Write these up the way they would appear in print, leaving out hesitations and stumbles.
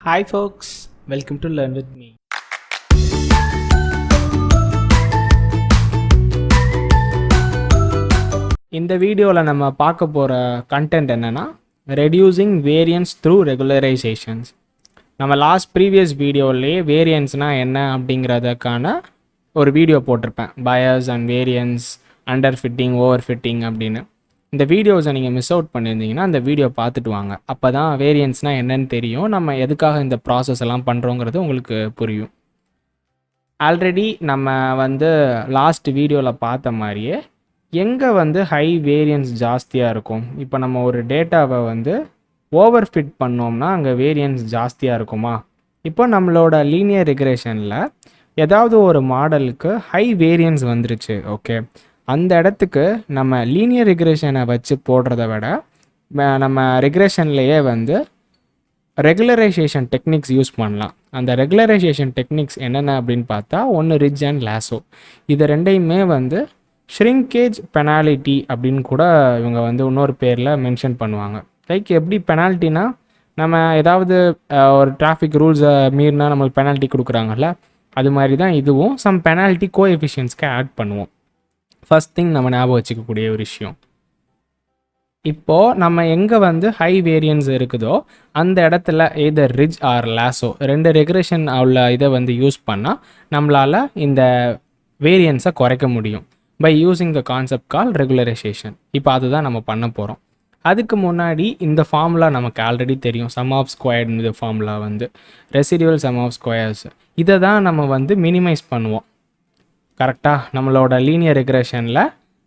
Hi folks, welcome to Learn with me. இந்த வீடியோவில் நம்ம பார்க்க போகிற கண்டென்ட் என்னென்னா ரெடியூசிங் வேரியன்ஸ் த்ரூ ரெகுலரைசேஷன்ஸ். நம்ம ப்ரீவியஸ் வீடியோவிலேயே வேரியன்ஸ்னால் என்ன அப்படிங்கிறதுக்கான ஒரு வீடியோ போட்டிருப்பேன். Bias and variance, under fitting, over fitting அப்படின்னு. இந்த வீடியோஸை நீங்கள் மிஸ் அவுட் பண்ணியிருந்தீங்கன்னா அந்த வீடியோ பார்த்துட்டு வாங்க. அப்போ தான் வேரியன்ஸ்னால் என்னன்னு தெரியும், நம்ம எதுக்காக இந்த ப்ராசஸ் எல்லாம் பண்ணுறோங்கிறது உங்களுக்கு புரியும். ஆல்ரெடி நம்ம லாஸ்ட் வீடியோவில் பார்த்த மாதிரியே எங்கே ஹை வேரியன்ஸ் ஜாஸ்தியாக இருக்கும். இப்போ நம்ம ஒரு டேட்டாவை ஓவர் ஃபிட் பண்ணோம்னா அங்கே வேரியன்ஸ் ஜாஸ்தியாக இருக்குமா? இப்போ நம்மளோட லீனியர் ரிக்ரெஷனில் ஏதாவது ஒரு மாடலுக்கு ஹை வேரியன்ஸ் வந்துருச்சு, ஓகே, அந்த இடத்துக்கு நம்ம லீனியர் ரிக்ரெஷனை வச்சு போடுறத விட நம்ம ரிக்ரெஷன்லேயே ரெகுலரைசேஷன் டெக்னிக்ஸ் யூஸ் பண்ணலாம். அந்த ரெகுலரைசேஷன் டெக்னிக்ஸ் என்னென்ன அப்படின்னு பார்த்தா, ஒன்று ரிட்ஜ் அண்ட் லாசோ. இது ரெண்டையுமே ஷ்ரிங்கேஜ் பெனாலிட்டி அப்படின்னு கூட இவங்க இன்னொரு பேரில் மென்ஷன் பண்ணுவாங்க. லைக் எப்படி பெனால்ட்டினா, நம்ம ஏதாவது ஒரு டிராஃபிக் ரூல்ஸை மீறினா நம்மளுக்கு பெனால்ட்டி கொடுக்குறாங்கல்ல, அது மாதிரி தான் இதுவும் சம் பெனால்ட்டி கோஎஃபிஷியன்ஸ்க்கு ஆட் பண்ணுவோம். ஃபர்ஸ்ட் திங் நம்ம ஞாபகம் வச்சுக்கக்கூடிய ஒரு விஷயம். இப்போது நம்ம எங்கே ஹை வேரியன்ஸ் இருக்குதோ அந்த இடத்துல எதர் ரிட்ஜ் ஆர் லாசோ ரெண்டு ரெகுலேஷன் உள்ள இதை யூஸ் பண்ணால் நம்மளால் இந்த வேரியன்ஸை குறைக்க முடியும் by using the concept call regularization. இப்போ அதுதான் நம்ம பண்ண போகிறோம். அதுக்கு முன்னாடி இந்த ஃபார்முலா நமக்கு ஆல்ரெடி தெரியும். சம் ஆஃப் ஸ்கொயர்டு இந்த formula residual sum of squares. இதை தான் நம்ம மினிமைஸ் பண்ணுவோம். கரெக்டாக நம்மளோட லீனியர் ரெக்ரெஷனில்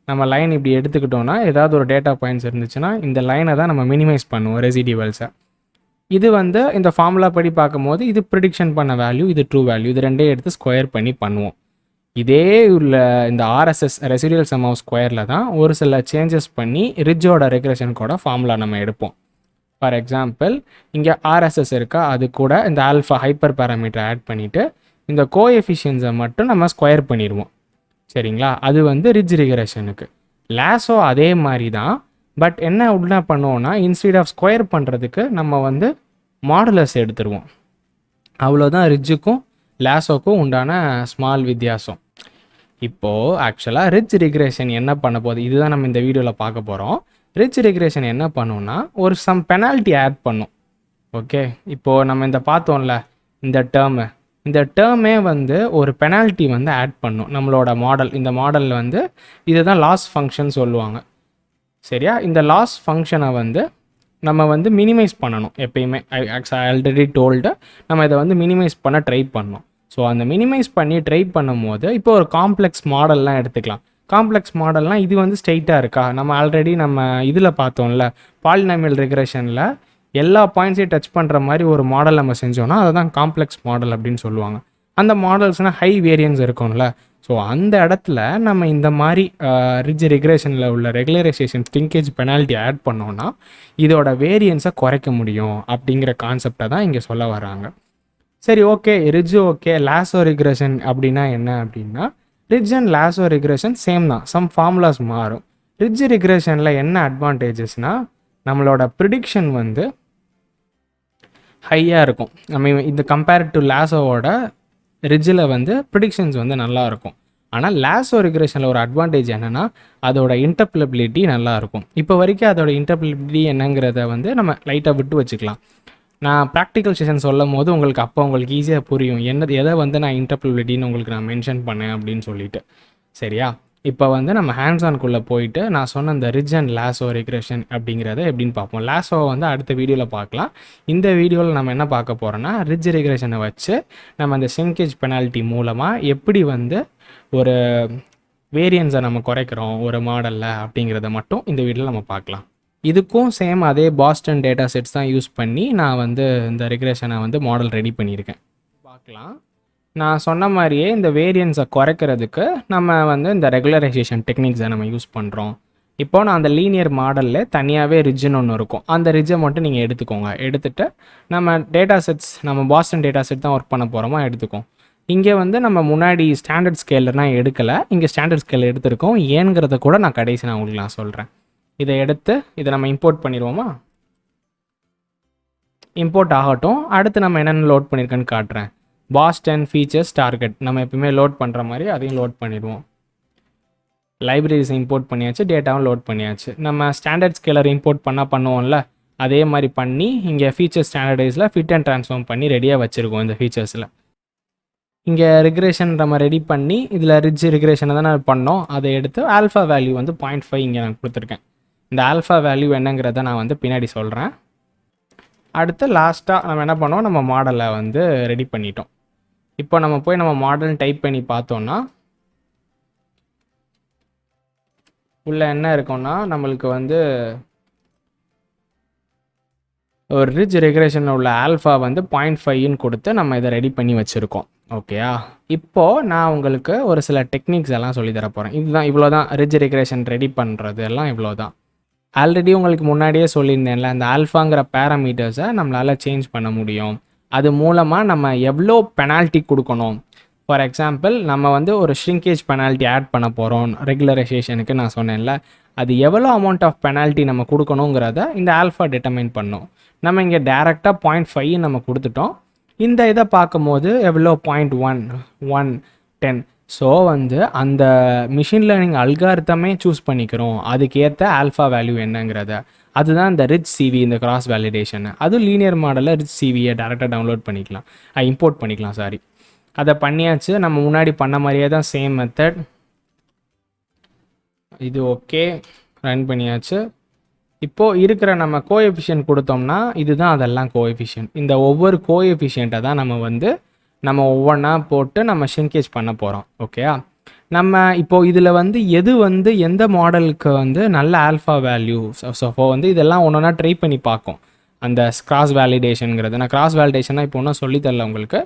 நம்ம லைன் இப்படி எடுத்துக்கிட்டோன்னா ஏதாவது ஒரு டேட்டா பாயிண்ட்ஸ் இருந்துச்சுன்னா இந்த லைனை தான் நம்ம மினிமைஸ் பண்ணுவோம், ரெசிடியூவல்ஸை. இது இந்த ஃபார்முலா படி பார்க்கும்போது இது ப்ரிடிக்ஷன் பண்ண வேல்யூ, இது ட்ரூ வேல்யூ, இது ரெண்டே எடுத்து ஸ்கொயர் பண்ணி பண்ணுவோம். இதே உள்ள இந்த RSS ரெசிடியூவல் சம் ஆஃப் ஸ்கொயரில் தான் ஒரு சில சேஞ்சஸ் பண்ணி ரிட்ஜோட ரெக்ரெஷனுக்கோட ஃபார்முலா நம்ம எடுப்போம். ஃபார் எக்ஸாம்பிள் இங்கே RSS இருக்கா, அது கூட இந்த ஆல்ஃபா ஹைப்பர் பேராமீட்டர் ஆட் பண்ணிவிட்டு இந்த கோஎஃபிஷியன்ஸை மட்டும் நம்ம ஸ்கொயர் பண்ணிடுவோம். சரிங்களா? அது ரிட்ஜ் ரிக்ரெஷனுக்கு. லாசோ அதே மாதிரி தான், பட் என்ன பண்ணுவோன்னா இன்ஸ்டீட் ஆஃப் ஸ்கொயர் பண்ணுறதுக்கு நம்ம மாடுலஸ் எடுத்துருவோம். அவ்வளோதான் ரிட்ஜுக்கும் லாசோக்கும் உண்டான ஸ்மால் வித்தியாசம். இப்போது ஆக்சுவலாக ரிட்ஜ் ரிக்ரெஷன் என்ன பண்ண போகுது, இதுதான் நம்ம இந்த வீடியோவில் பார்க்க போகிறோம். ரிட்ஜ் ரிக்ரெஷன் என்ன பண்ணுன்னா ஒரு சம் பெனால்ட்டி ஆட் பண்ணும். ஓகே, இப்போது நம்ம இந்த பார்த்தோம்ல இந்த டேர்மே ஒரு பெனால்ட்டி ஆட் பண்ணும் நம்மளோட மாடல். இந்த மாடலில் இதை தான் லாஸ் ஃபங்க்ஷன் சொல்லுவாங்க. சரியா? இந்த லாஸ் ஃபங்க்ஷனை நம்ம மினிமைஸ் பண்ணணும் எப்பயுமே. ஆல்ரெடி டோல்டு நம்ம இதை மினிமைஸ் பண்ண ட்ரை பண்ணோம். ஸோ அந்த மினிமைஸ் பண்ணி ட்ரை பண்ணும் போது இப்போ ஒரு காம்ப்ளெக்ஸ் மாடல்லாம் எடுத்துக்கலாம். காம்ப்ளெக்ஸ் மாடல்னால் இது ஸ்ட்ரெயிட்டாக இருக்கா? நம்ம ஆல்ரெடி நம்ம இதில் பார்த்தோம்ல, பாலினாமியல் ரெக்ரெஷனில் எல்லா பாயிண்ட்ஸையும் டச் பண்ணுற மாதிரி ஒரு மாடல் நம்ம செஞ்சோன்னா அதை தான் காம்ப்ளெக்ஸ் மாடல் அப்படின்னு சொல்லுவாங்க. அந்த மாடல்ஸ்னால் ஹை வேரியன்ஸ் இருக்கும்ல. ஸோ அந்த இடத்துல நம்ம இந்த மாதிரி ரிட்ஜ் ரெக்ரெஷனில் உள்ள ரெகுலரைசேஷன் ஷ்ரிங்கேஜ் பெனால்ட்டி ஆட் பண்ணோன்னா இதோட வேரியன்ஸை குறைக்க முடியும் அப்படிங்கிற கான்செப்டை தான் இங்கே சொல்ல வராங்க. சரி, okay, ridge okay. Lasso regression அப்படின்னா என்ன அப்படின்னா, ridge and lasso regression same தான், சம் ஃபார்முலாஸ் மாறும். ரிட்ஜ் ரிக்ரெஷனில் என்ன அட்வான்டேஜஸ்னால் நம்மளோட ப்ரிடிக்ஷன் ஹையாக இருக்கும். நம்ம இந்த கம்பேர் டு லாசோவோட ரிட்ஜில் ப்ரிடிக்ஷன்ஸ் நல்லா இருக்கும். ஆனால் லாசோ ரிக்ரெஷனில் ஒரு அட்வான்டேஜ் என்னென்னா அதோட இன்டர்பிளபிலிட்டி நல்லாயிருக்கும். இப்போ வரைக்கும் அதோட இன்டர்பிளபிலிட்டி என்னங்கிறத நம்ம லைட்டாக விட்டு வச்சுக்கலாம். நான் ப்ராக்டிக்கல் செஷன் சொல்லும் போது உங்களுக்கு ஈஸியாக புரியும் எதை நான் இன்டர்பிளபிலிட்டின்னு உங்களுக்கு நான் மென்ஷன் பண்ணேன் அப்படின்னு சொல்லிட்டு. சரியா? இப்போ நம்ம ஹேண்ட்ஸ் ஆன்குள்ளே போயிட்டு நான் சொன்ன இந்த ரிட்ஜ் அண்ட் லாசோ ரெக்ரெஷன் அப்படிங்கிறத எப்படின்னு பார்ப்போம். லாசோவை அடுத்த வீடியோவில் பார்க்கலாம். இந்த வீடியோவில் நம்ம என்ன பார்க்க போகிறோன்னா, ரிட்ஜ் ரெக்ரெஷனை வச்சு நம்ம அந்த ஷ்ரிங்கேஜ் பெனால்ட்டி மூலமாக எப்படி ஒரு வேரியன்ஸை நம்ம குறைக்கிறோம் ஒரு மாடலில் அப்படிங்கிறத மட்டும் இந்த வீடியோவில் நம்ம பார்க்கலாம். இதுக்கும் சேம் அதே பாஸ்டன் டேட்டா செட்ஸ் தான் யூஸ் பண்ணி நான் இந்த ரெக்ரெஷனை மாடல் ரெடி பண்ணியிருக்கேன். பார்க்கலாம். நான் சொன்ன மாதிரியே இந்த வேரியன்ஸை குறைக்கிறதுக்கு நம்ம இந்த ரெகுலரைசேஷன் டெக்னிக்ஸை நம்ம யூஸ் பண்ணுறோம். இப்போது நான் அந்த லீனியர் மாடலில் தனியாகவே ரிட்ஜுன்னு ஒன்று இருக்கும். அந்த ரிட்ஜை மட்டும் நீங்கள் எடுத்துக்கோங்க. எடுத்துகிட்டு நம்ம டேட்டா செட்ஸ், நம்ம பாஸ்டன் டேட்டா செட் தான் ஒர்க் பண்ண போகிறோமா எடுத்துக்கோம். இங்கே நம்ம முன்னாடி ஸ்டாண்டர்ட் ஸ்கேலர்னால் எடுக்கலை, இங்கே ஸ்டாண்டர்ட் ஸ்கேல் எடுத்துருக்கோம். ஏங்கிறத கூட நான் கடைசி உங்களுக்கு நான் சொல்கிறேன். இதை எடுத்து இதை நம்ம இம்போர்ட் பண்ணிடுவோமா? இம்போர்ட் ஆகட்டும். அடுத்து நம்ம என்னென்ன லோட் பண்ணியிருக்கேன்னு காட்டுறேன். பாஸ்டன் ஃபீச்சர்ஸ் டார்கெட் நம்ம எப்பவுமே லோட் பண்ணுற மாதிரி அதையும் லோட் பண்ணிடுவோம். லைப்ரரிஸ் இம்போர்ட் பண்ணியாச்சு, டேட்டாவும் லோட் பண்ணியாச்சு. நம்ம ஸ்டாண்டர்ட் ஸ்கேலர் இம்போர்ட் பண்ணுவோம்ல, அதே மாதிரி பண்ணி இங்கே ஃபீச்சர் ஸ்டாண்டர்டைஸில் ஃபிட் அண்ட் ட்ரான்ஸ்ஃபார்ம் பண்ணி ரெடியாக வச்சுருக்கோம். இந்த ஃபீச்சர்ஸில் இங்கே ரிக்ரேஷன் நம்ம ரெடி பண்ணி இதில் ரிட்ஜ் ரிக்ரேஷனை தான் நான் பண்ணோம். அதை எடுத்து ஆல்ஃபா வேல்யூ வந்து 0.5 இங்கே நான் கொடுத்துருக்கேன். இந்த ஆல்ஃபா வேல்யூ என்னங்கிறத நான் வந்து பின்னாடி சொல்கிறேன். அடுத்து லாஸ்ட்டாக நம்ம என்ன பண்ணோம், நம்ம மாடலை வந்து ரெடி பண்ணிட்டோம். இப்போ நம்ம போய் நம்ம மாடல் டைப் பண்ணி பார்த்தோன்னா உள்ள என்ன இருக்கும்னா நம்மளுக்கு வந்து ஒரு ரிட்ஜ் ரெக்ரேஷனில் உள்ள ஆல்ஃபா வந்து 0.5ன்னு கொடுத்து நம்ம இதை ரெடி பண்ணி வச்சுருக்கோம். ஓகேயா, இப்போது நான் உங்களுக்கு ஒரு சில டெக்னிக்ஸ் எல்லாம் சொல்லி தர போகிறேன். இதுதான், இவ்வளோ தான் ரிட்ஜ் ரெக்ரேஷன் ரெடி பண்ணுறது எல்லாம் இவ்வளோ தான். ஆல்ரெடி உங்களுக்கு முன்னாடியே சொல்லியிருந்தேன்ல, அந்த ஆல்ஃபாங்கிற பேராமீட்டர்ஸை நம்மளால் சேஞ்ச் பண்ண முடியும். அது மூலமாக நம்ம எவ்வளோ பெனால்ட்டி கொடுக்கணும். ஃபார் எக்ஸாம்பிள், நம்ம வந்து ஒரு ஷ்ரிங்கேஜ் பெனால்ட்டி ஆட் பண்ண போகிறோம் ரெகுலரைசேஷனுக்கு. நான் சொன்னேன்ல, அது எவ்வளோ அமௌண்ட் ஆஃப் பெனால்ட்டி நம்ம கொடுக்கணுங்கிறத இந்த ஆல்ஃபா டிட்டர்மைன் பண்ணோம். நம்ம இங்கே டேரெக்டாக 0.5 நம்ம கொடுத்துட்டோம். இந்த இதை பார்க்கும்போது எவ்வளோ 0.1, 1, 10. ஸோ வந்து அந்த மிஷின் லேர்னிங் அல்காரிதமே சூஸ் பண்ணிக்கிறோம் அதுக்கேற்ற ஆல்ஃபா வேல்யூ என்னங்கிறத. அதுதான் இந்த ரிச் சிவி, இந்த கிராஸ் வேலிடேஷன். அதுவும் லீனியர் மாடலில் ரிச் சிவியை டேரெக்டாக டவுன்லோட் பண்ணிக்கலாம், இம்போர்ட் பண்ணிக்கலாம், சாரி. அதை பண்ணியாச்சு. நம்ம முன்னாடி பண்ண மாதிரியே தான் சேம் மெத்தட். இது ஓகே, ரன் பண்ணியாச்சு. இப்போது இருக்கிற நம்ம கோஎஃபிஷியன்ட் கொடுத்தோம்னா இதுதான் அதெல்லாம் கோஎஃபிஷியன்ட். இந்த ஒவ்வொரு கோஎஃபிஷியண்ட்டை தான் நம்ம ஒவ்வொன்றா போட்டு நம்ம ஷ்ரிங்கேஜ் பண்ண போகிறோம். ஓகேயா, நம்ம இப்போது இதில் வந்து எது வந்து எந்த மாடலுக்கு வந்து நல்ல ஆல்ஃபா வேல்யூ. ஸோ வந்து இதெல்லாம் ஒன்று ஒன்றா ட்ரை பண்ணி பார்க்கும். அந்த கிராஸ் வேலிடேஷனுங்கிறது, நான் கிராஸ் வேலிடேஷனாக இப்போ ஒன்றும் சொல்லித்தரல உங்களுக்கு.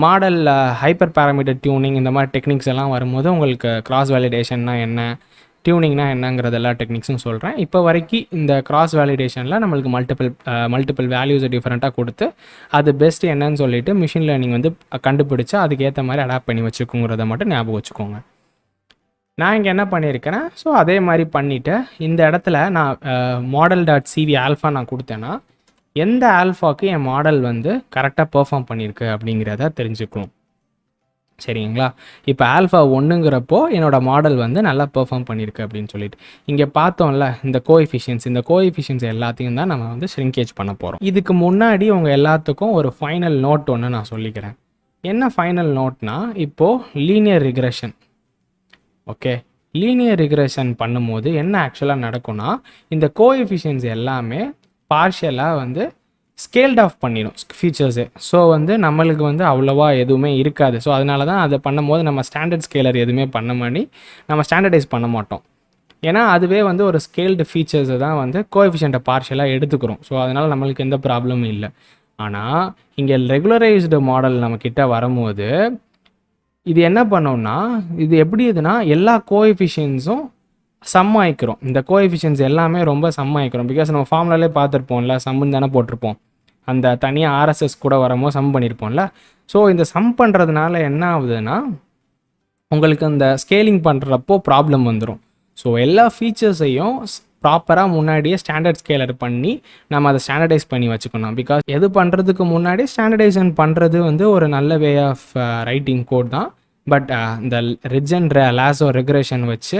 மாடலில் ஹைப்பர் பேராமீட்டர் டியூனிங் இந்த மாதிரி டெக்னிக்ஸ் எல்லாம் வரும்போது உங்களுக்கு கிராஸ் வேலிடேஷன்னா என்ன, டியூனிங்னா என்னங்கிறது எல்லா டெக்னிக்ஸும் சொல்கிறேன். இப்போ வரைக்கும் இந்த கிராஸ் வேலிடேஷனில் நம்மளுக்கு மல்டிபிள் வேல்யூஸை டிஃப்ரெண்ட்டாக கொடுத்து அது பெஸ்ட் என்னன்னு சொல்லிட்டு மிஷின் லேர்னிங் வந்து கண்டுபிடிச்சு அதுக்கேற்ற மாதிரி அடாப்ட் பண்ணி வச்சுக்கோங்கிறத மட்டும் ஞாபகம் வச்சுக்கோங்க. நான் இங்கே என்ன பண்ணியிருக்கேன்னா, ஸோ அதே மாதிரி பண்ணிவிட்டு இந்த இடத்துல நான் model.cv ஆல்ஃபா நான் கொடுத்தேன்னா எந்த ஆல்ஃபாவுக்கு என் மாடல் வந்து கரெக்டாக பெர்ஃபார்ம் பண்ணியிருக்கு அப்படிங்கிறத தெரிஞ்சுக்கணும். சரிங்களா, இப்போ ஆல்ஃபா 1ங்கிறப்போ என்னோடய மாடல் வந்து நல்லா பெர்ஃபார்ம் பண்ணியிருக்கு அப்படின்னு சொல்லிட்டு இங்கே பார்த்தோம்ல, இந்த கோஎஃபிஷியன்ஸ் எல்லாத்தையும் தான் நம்ம வந்து ஷ்ரிங்கேஜ் பண்ண போகிறோம். இதுக்கு முன்னாடி உங்கள் எல்லாத்துக்கும் ஒரு ஃபைனல் நோட் ஒன்று நான் சொல்லிக்கிறேன். என்ன ஃபைனல் நோட்னா, இப்போது linear regression. Okay, linear regression பண்ணும்போது என்ன ஆக்சுவலாக நடக்கும்னா, இந்த கோஎஃபிஷியன்ஸ் எல்லாமே பார்ஷியலாக வந்து ஸ்கேல்ட் ஆஃப் பண்ணிடும் ஃபீச்சர்ஸு. ஸோ வந்து நம்மளுக்கு வந்து அவ்வளோவா எதுவுமே இருக்காது. ஸோ அதனால தான் அதை பண்ணும்போது நம்ம ஸ்டாண்டர்ட் ஸ்கேலர் எதுவுமே பண்ண மாதிரி நம்ம ஸ்டாண்டர்டைஸ் பண்ண மாட்டோம். ஏன்னா அதுவே வந்து ஒரு ஸ்கேல்டு ஃபீச்சர்ஸை தான் வந்து கோஎஃபிஷியண்ட்டை பார்ஷியலாக எடுத்துக்கிறோம். ஸோ அதனால் நம்மளுக்கு எந்த ப்ராப்ளமும் இல்லை. ஆனால் இங்கே ரெகுலரைஸ்டு மாடல் நம்மக்கிட்ட வரும்போது இது என்ன பண்ணோம்னா, இது எப்படி இதுனா எல்லா கோஎஃபிஷியன்ஸும் சம் ஆகிக்கிறோம். இந்த கோஎஃபிஷியன்ஸ் எல்லாமே ரொம்ப சம் ஆகிக்கிறோம். பிகாஸ் நம்ம ஃபார்முலாலே பார்த்துருப்போம்ல, சம்முன்னு தானே போட்டிருப்போம். அந்த தனியாக ஆர்எஸ்எஸ் கூட வரும்போது சம் பண்ணியிருப்போம்ல. ஸோ இந்த சம் பண்ணுறதுனால என்ன ஆகுதுன்னா, உங்களுக்கு அந்த ஸ்கேலிங் பண்ணுறப்போ ப்ராப்ளம் வந்துடும். ஸோ எல்லா ஃபீச்சர்ஸையும் ப்ராப்பராக முன்னாடியே ஸ்டாண்டர்ட் ஸ்கேலர் பண்ணி நம்ம அதை ஸ்டாண்டர்டைஸ் பண்ணி வச்சுக்கணும். பிகாஸ் எது பண்ணுறதுக்கு முன்னாடி ஸ்டாண்டர்டைசேஷன் பண்ணுறது வந்து ஒரு நல்ல வே ஆஃப் ரைட்டிங் கோட் தான். பட் இந்த ரிட்ஜ் அண்ட் லாசோ ரெகுரேஷன் வச்சு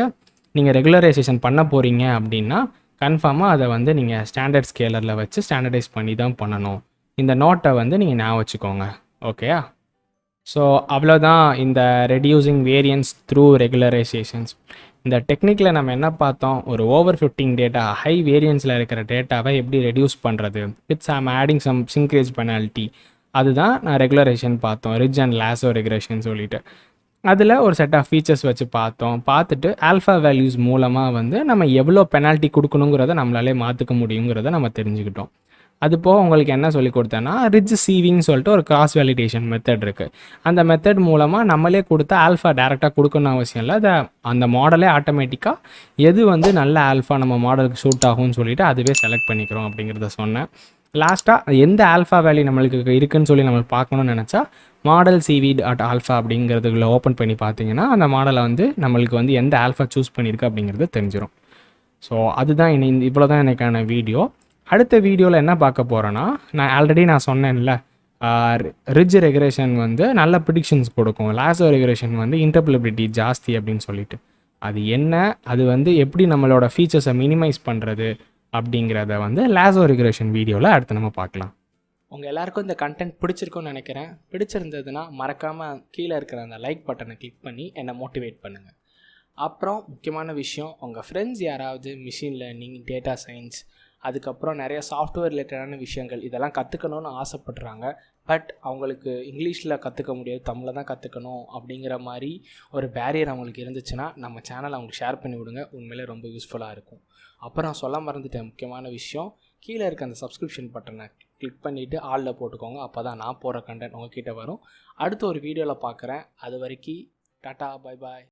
நீங்கள் ரெகுலரைசேஷன் பண்ண போகிறீங்க அப்படின்னா கன்ஃபார்மாக அதை வந்து நீங்கள் ஸ்டாண்டர்ட் ஸ்கேலரில் வச்சு ஸ்டாண்டர்டைஸ் பண்ணி தான் பண்ணணும். இந்த நோட்டை வந்து நீங்கள் ஞாபகம் வச்சுக்கோங்க. ஓகேயா, ஸோ அவ்வளோதான் இந்த ரெடியூசிங் வேரியன்ஸ் த்ரூ ரெகுலரைசேஷன்ஸ். இந்த டெக்னிக்கில் நம்ம என்ன பார்த்தோம், ஒரு ஓவர்ஃபிட்டிங் டேட்டா, ஹை வேரியன்ஸில் இருக்கிற டேட்டாவை எப்படி ரெடியூஸ் பண்ணுறது with adding some shrinkage penalty. அதுதான் நான் ரெகுலரேஷன் பார்த்தோம், ரிட்ஜ் அண்ட் லாசோ ரெகுரேஷன் சொல்லிட்டு. அதில் ஒரு செட் ஆஃப் ஃபீச்சர்ஸ் வச்சு பார்த்துட்டு ஆல்ஃபா வேல்யூஸ் மூலமாக வந்து நம்ம எவ்வளோ பெனால்ட்டி கொடுக்கணுங்கிறத நம்மளாலே மாற்றிக்க முடியுங்கிறத நம்ம தெரிஞ்சுக்கிட்டோம். அது போக உங்களுக்கு என்ன சொல்லி கொடுத்தேன்னா, ரிட்ஜ் சீவிங்னு சொல்லிட்டு ஒரு கிராஸ் வேலிடேஷன் மெத்தட் இருக்குது. அந்த மெத்தட் மூலமாக நம்மளே கொடுத்த ஆல்ஃபா டேரெக்டாக கொடுக்கணும் அவசியம் இல்லை. அந்த மாடலே ஆட்டோமேட்டிக்காக எது வந்து நல்ல ஆல்ஃபா நம்ம மாடலுக்கு சூட் ஆகும்னு சொல்லிட்டு அதுவே செலக்ட் பண்ணிக்கிறோம் அப்படிங்கிறத சொன்னேன். லாஸ்ட்டாக எந்த ஆல்ஃபா வேல்யூ நம்மளுக்கு இருக்குதுன்னு சொல்லி நம்ம பார்க்கணும்னு நினச்சா மாடல் cv.alpha அப்படிங்கிறதுக்குள்ள ஓப்பன் பண்ணி பார்த்தீங்கன்னா அந்த மாடலை வந்து நம்மளுக்கு வந்து எந்த ஆல்ஃபா சூஸ் பண்ணியிருக்கு அப்படிங்கிறது தெரிஞ்சிடும். ஸோ அதுதான் இவ்வளோ தான் எனக்கான வீடியோ. அடுத்த வீடியோவில் என்ன பார்க்க போகிறேன்னா, நான் சொன்னேன்ல, ரிட்ஜ் ரெக்ரேஷன் வந்து நல்ல ப்ரிடிக்ஷன்ஸ் கொடுக்கும், லாசோ ரெக்ரேஷன் வந்து இன்டர்பிரபிலிட்டி ஜாஸ்தி அப்படின்னு சொல்லிட்டு. அது என்ன, அது வந்து எப்படி நம்மளோட ஃபீச்சர்ஸை மினிமைஸ் பண்ணுறது அப்படிங்கிறத வந்து லாசோ ரெக்ரேஷன் வீடியோவில் அடுத்து நம்ம பார்க்கலாம். உங்கள் எல்லாருக்கும் இந்த கண்டென்ட் பிடிச்சிருக்குன்னு நினைக்கிறேன். பிடிச்சிருந்ததுன்னா மறக்காமல் கீழே இருக்கிற அந்த லைக் பட்டனை கிளிக் பண்ணி என்னை மோட்டிவேட் பண்ணுங்கள். அப்புறம் முக்கியமான விஷயம், உங்கள் ஃப்ரெண்ட்ஸ் யாராவது மிஷின் லேர்னிங், டேட்டா சயின்ஸ், அதுக்கப்புறம் நிறைய சாஃப்ட்வேர் ரிலேட்டடான விஷயங்கள் இதெல்லாம் கற்றுக்கணுன்னு ஆசைப்பட்றாங்க. பட் அவங்களுக்கு இங்கிலீஷில் கற்றுக்க முடியாது, தமிழில் தான் கற்றுக்கணும் அப்படிங்கிற மாதிரி ஒரு பேரியர் அவங்களுக்கு இருந்துச்சுன்னா நம்ம சேனல் அவங்களுக்கு ஷேர் பண்ணி விடுங்க. உண்மையிலே ரொம்ப யூஸ்ஃபுல்லாக இருக்கும். அப்புறம் சொல்ல மறந்துட்டேன், முக்கியமான விஷயம், கீழே இருக்க அந்த சப்ஸ்கிரிப்ஷன் பட்டனை கிளிக் பண்ணிவிட்டு ஆளில் போட்டுக்கோங்க. அப்போ தான் நான் போகிற கண்டென்ட் உங்ககிட்ட வரும். அடுத்த ஒரு வீடியோவில் பார்க்குறேன். அது வரைக்கும் டாட்டா, பை பாய்.